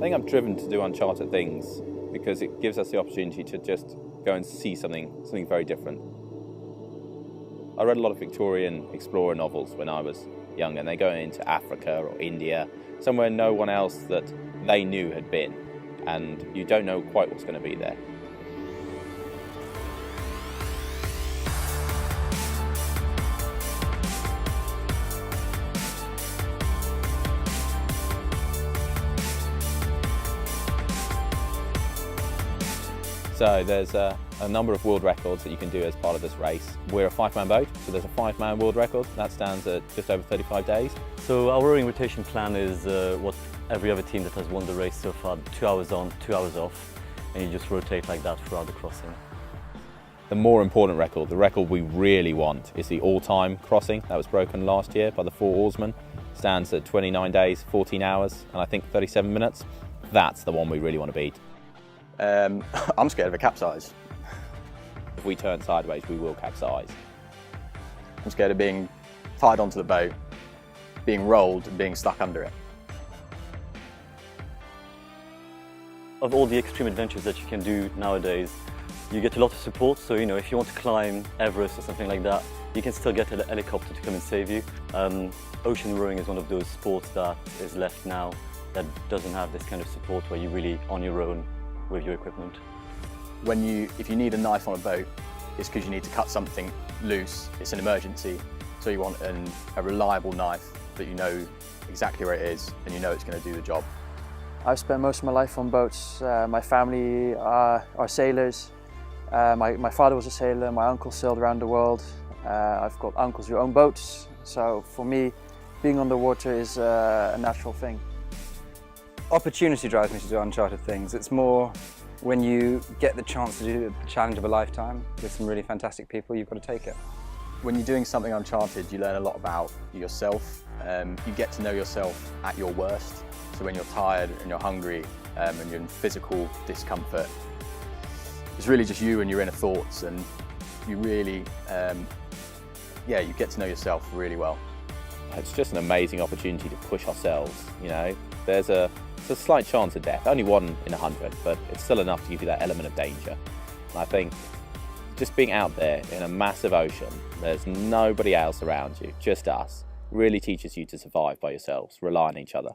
think I'm driven to do uncharted things because it gives us the opportunity to just go and see something very different. I read a lot of Victorian explorer novels when I was young, and they go into Africa or India, somewhere no one else that they knew had been, and you don't know quite what's going to be there. So there's a number of world records that you can do as part of this race. We're a 5-man boat, so there's a 5-man world record. That stands at just over 35 days. So our rowing rotation plan is what every other team that has won the race so far, 2 hours on, 2 hours off, and you just rotate like that throughout the crossing. The more important record, the record we really want, is the all-time crossing. That was broken last year by the 4 oarsmen. Stands at 29 days, 14 hours, and I think 37 minutes. That's the one we really want to beat. I'm scared of a capsize. If we turn sideways, we will capsize. I'm scared of being tied onto the boat, being rolled and being stuck under it. Of all the extreme adventures that you can do nowadays, you get a lot of support. So, you know, if you want to climb Everest or something like that, you can still get a helicopter to come and save you. Ocean rowing is one of those sports that is left now that doesn't have this kind of support where you're really on your own with your equipment. If you need a knife on a boat, it's because you need to cut something loose. It's an emergency, so you want a reliable knife that you know exactly where it is and you know it's going to do the job. I've spent most of my life on boats. My family are sailors. My father was a sailor, my uncle sailed around the world. I've got uncles who own boats, so for me, being on the water is a natural thing. Opportunity drives me to do uncharted things. It's more when you get the chance to do the challenge of a lifetime with some really fantastic people, you've got to take it. When you're doing something uncharted, you learn a lot about yourself. You get to know yourself at your worst. So when you're tired and you're hungry and you're in physical discomfort, it's really just you and your inner thoughts, and you really, you get to know yourself really well. It's just an amazing opportunity to push ourselves, you know. There's a slight chance of death, only 1 in 100, but it's still enough to give you that element of danger. And I think just being out there in a massive ocean, there's nobody else around you, just us, really teaches you to survive by yourselves, rely on each other.